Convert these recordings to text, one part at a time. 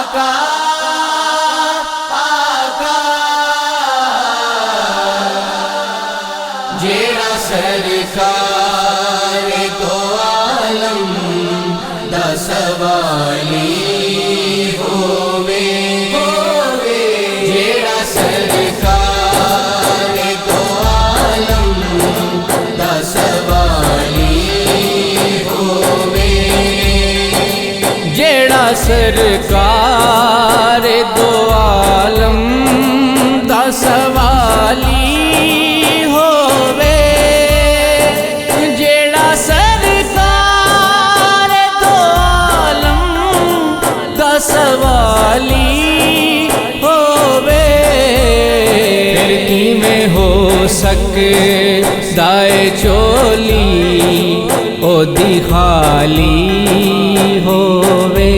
آقا آقا جیڑا سرکار دو عالم دا سوالی ہووے جیڑا سرکار دو عالم دا سوالی ہووے جیڑا سرکار دو عالم دا سوالی سوالی ہووے پھر کیویں ہو سکدائے چولی او دی خالی ہووے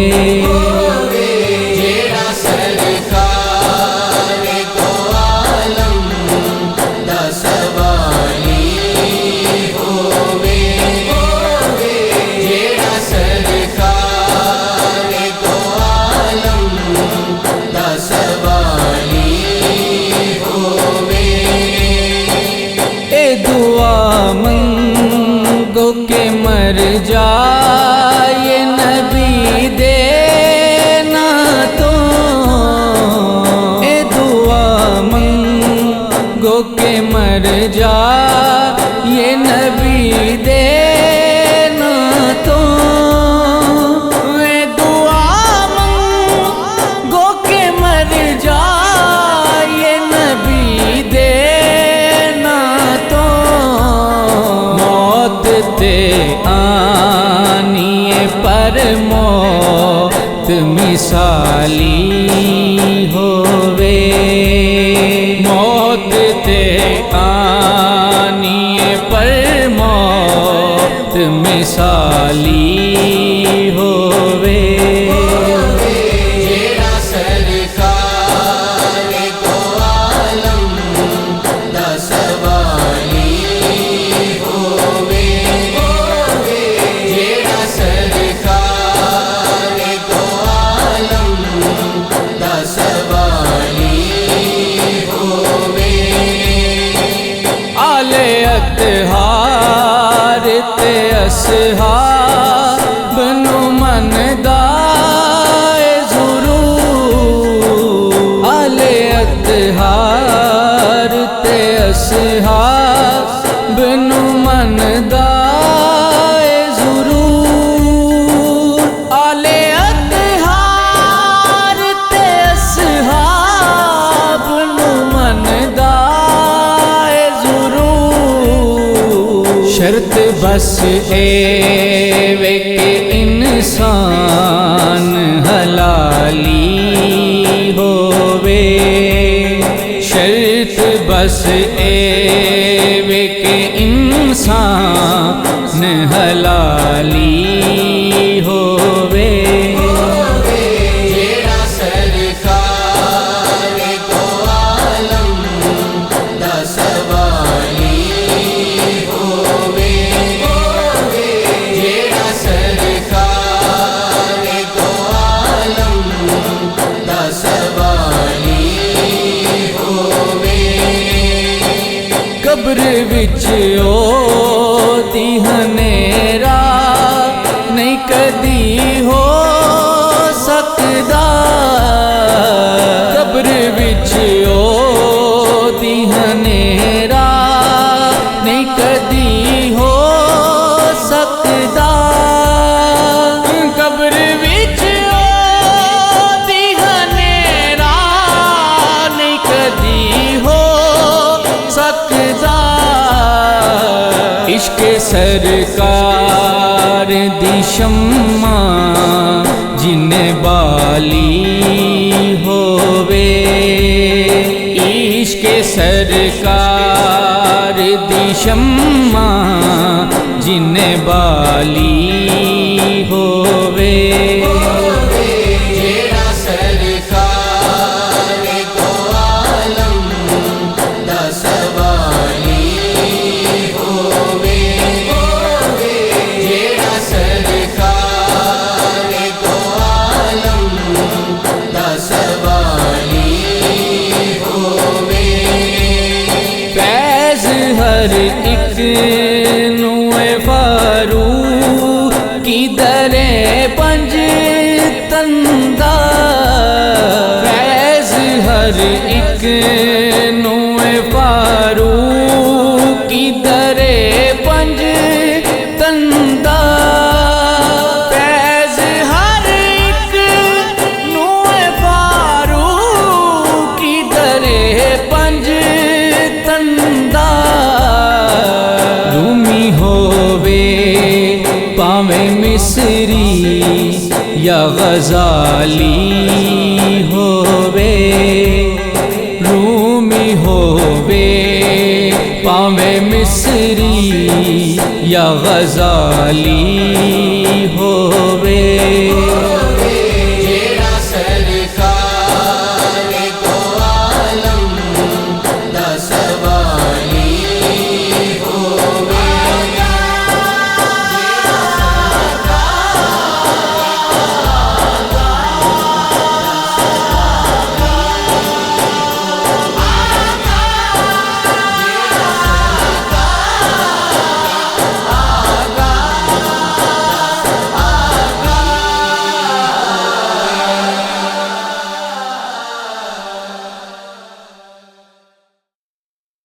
جیڑا سرکار دو عالم دا سوالی ہووے جیڑا سرکار دو عالم دا سوالی ہووے اے دعا منگو کہ مر جائے نبی دینا تو اے دعا منگو کہ مر جائے نبی دینا تو اے دعا منگو کہ مر جائے نبی دینا تو موت تے آنی پر موت مثالی ہووے موت تے آنی پر موت مثالی ہووے جیڑا سرکار دو عالم دا سوالی ہووے جیڑا سرکار دو عالم دا سوالی ہووے آل اطہار تے اصحاب نو مندا اے ضرور آل اطہار تے اصحاب نو مندا اے ضرور آل اطہار تے اصحاب نو مندا اے ضرور شرط بس اے وے کہ انسان حلالی ہووے شرط بس اے وے کہ انسان حلالی ہووے جیڑا سرکار دو عالم دا سوالی ہووے جیڑا سرکار دو عالم دا سوالی ہووے قبر وچ او دی ہنیرا نہیں کدی ہو سکدا قبر وچ او دی ہنیرا نہیں کدی ہو سکدا قبر وچ او دی ہنیرا نہیں کدی ہو سکدا عشق سرکار دی شمع جن بالی ہووے عشق سرکار دی شمع جن بالی ہووے جیڑا سرکار دو عالم دا سوالی ہووے جیڑا سرکار دو عالم تندا فیض ہر ایک نوے فاروق کی درے پنج تندا فیض ہر ایک نوے فاروق کی درے پنج تندا رومی ہووے پاویں مصری یا غزالی ہووے رومی ہووے پاویں مصری یا غزالی